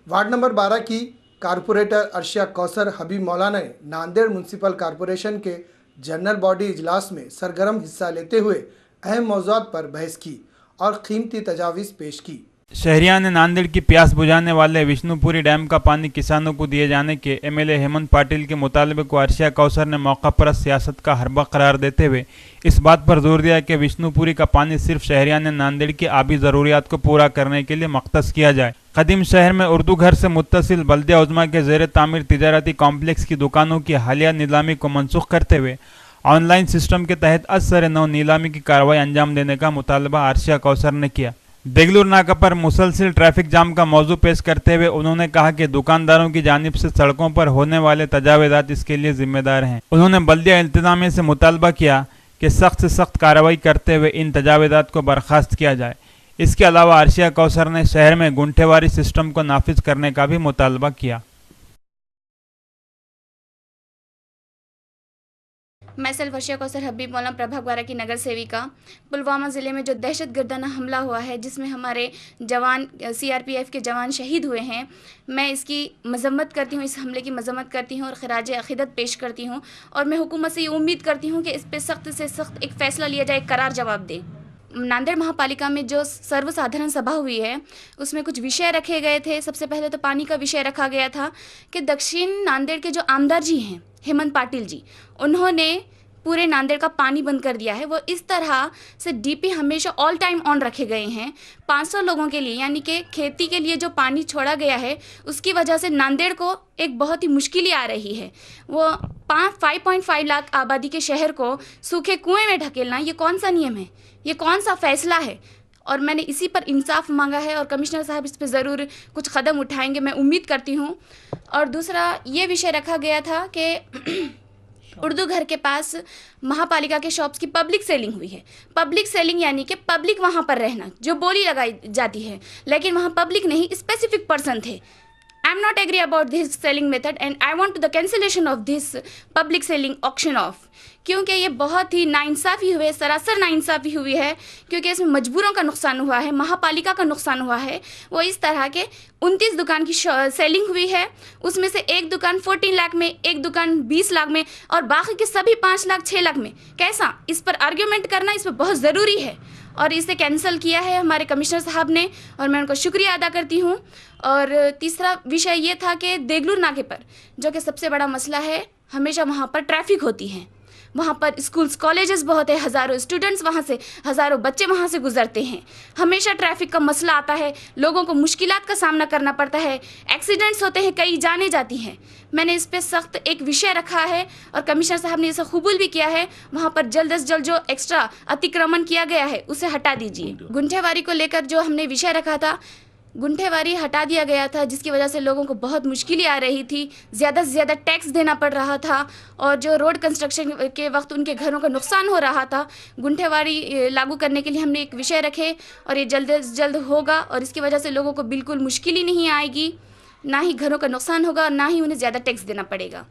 Ward number 12 की corporator Arshia Kausar हबीब मौलाना ने Nanded municipal corporation के जनरल बॉडी इजलास में सरगर्म हिस्सा लेते हुए अहम मौज़ूआत पर बहस की और कीमती तजावीज़ पेश की। शहरियां ने नांदेड़ की प्यास बुझाने वाले विष्णुपुरी डैम का पानी किसानों को दिए जाने के एमएलए हेमंत पाटिल के मुतालबे को अर्शिया कौसर ने मौका पर सियासत का हरबा करार देते हुए इस बात पर जोर दिया कि विष्णुपुरी का पानी सिर्फ शहरियां ने नांदेड़ की आबी ज़रूरियात को पूरा करने के लिए मख्तस किया जाए। कदीम शहर में उर्दू घर से मुत्तसिल बल्दिया उज़्मा के ज़ेर तामीर तिजारती कॉम्प्लेक्स की दुकानों की हालिया नीलामी को मनसूख करते हुए ऑनलाइन सिस्टम के तहत असर नौ नीलामी की कार्रवाई अंजाम देने का मुतालबा अर्शिया कौसर ने किया। देगलूर नाका पर मुसलसिल ट्रैफिक जाम का मौजू पेश करते हुए उन्होंने कहा कि दुकानदारों की जानिब से सड़कों पर होने वाले तजावेदात इसके लिए जिम्मेदार हैं। उन्होंने बल्दिया इंतजामिया से मुतालबा किया कि सख्त से सख्त कार्रवाई करते हुए इन तजावेदात को बर्खास्त किया जाए। इसके अलावा अर्शिया कौसर ने शहर में गुंठेवारी सिस्टम को नाफिज करने का भी मुतालबा किया। मैं सेल्फ अर्शिया कौसर हबीब मौलाना प्रभाग वारा की नगर सेविका। पुलवामा ज़िले में जो दहशतगर्दाना हमला हुआ है जिसमें हमारे जवान सीआरपीएफ के जवान शहीद हुए हैं, मैं इसकी मजम्मत करती हूँ, इस हमले की मजम्मत करती हूँ और खराज अक़ीदत पेश करती हूँ। और मैं हुकूमत से ये उम्मीद करती हूँ कि इस पर सख्त से सख्त एक फ़ैसला लिया जाए, एक करार जवाब दे। नांदेड़ महापालिका में जो सर्वसाधारण सभा हुई है उसमें कुछ विषय रखे गए थे। सबसे पहले तो पानी का विषय रखा गया था कि दक्षिण नांदेड़ के जो आमदार जी हैं हेमंत पाटिल जी, उन्होंने पूरे नांदेड़ का पानी बंद कर दिया है। वो इस तरह से डीपी हमेशा ऑल टाइम ऑन रखे गए हैं 500 लोगों के लिए, यानी कि खेती के लिए जो पानी छोड़ा गया है उसकी वजह से नांदेड़ को एक बहुत ही मुश्किलें आ रही है। वो 5.5 लाख आबादी के शहर को सूखे कुएं में ढकेलना, ये कौन सा नियम है, ये कौन सा फैसला है? और मैंने इसी पर इंसाफ मांगा है और कमिश्नर साहब इस पर ज़रूर कुछ कदम उठाएंगे, मैं उम्मीद करती हूँ। और दूसरा ये विषय रखा गया था कि उर्दू घर के पास महापालिका के शॉप्स की पब्लिक सेलिंग हुई है। पब्लिक सेलिंग यानी कि पब्लिक वहाँ पर रहना, जो बोली लगाई जाती है, लेकिन वहाँ पब्लिक नहीं, स्पेसिफिक पर्सन थे। I am not agree about this selling method and I want the cancellation of this public selling auction of, क्योंकि ये बहुत ही नाइंसाफ़ी हुई है, सरासर नाइंसाफ़ी हुई है, क्योंकि इसमें मजबूरों का नुकसान हुआ है, महापालिका का नुकसान हुआ है। वो इस तरह के 29 दुकान की सेलिंग हुई है, उसमें से एक दुकान 14 लाख में, एक दुकान 20 लाख में और बाकी के सभी 5 लाख 6 लाख में। कैसा? इस पर आर्ग्यूमेंट करना इस पर बहुत ज़रूरी है और इसे कैंसिल किया है हमारे कमिश्नर साहब ने और मैं उनको शुक्रिया अदा करती हूँ। और तीसरा विषय ये था कि देगलूर नाके पर जो कि सबसे बड़ा मसला है, हमेशा वहाँ पर ट्रैफिक होती है, वहाँ पर स्कूल्स कॉलेजेस बहुत है, हज़ारों स्टूडेंट्स वहाँ से, हज़ारों बच्चे वहाँ से गुजरते हैं, हमेशा ट्रैफिक का मसला आता है, लोगों को मुश्किलात का सामना करना पड़ता है, एक्सीडेंट्स होते हैं, कई जाने जाती हैं। मैंने इस पर सख्त एक विषय रखा है और कमिश्नर साहब ने इसे कबूल भी किया है, वहाँ पर जल्द से जल्द जो एक्स्ट्रा अतिक्रमण किया गया है उसे हटा दीजिए। गुंठेवारी को लेकर जो हमने विषय रखा था, गुंठेवारी हटा दिया गया था, जिसकी वजह से लोगों को बहुत मुश्किलें आ रही थी, ज़्यादा से ज़्यादा टैक्स देना पड़ रहा था और जो रोड कंस्ट्रक्शन के वक्त उनके घरों का नुकसान हो रहा था। गुंठेवारी लागू करने के लिए हमने एक विषय रखे और ये जल्द से जल्द होगा और इसकी वजह से लोगों को बिल्कुल मुश्किल ही नहीं आएगी, ना ही घरों का नुकसान होगा और ना ही उन्हें ज़्यादा टैक्स देना पड़ेगा।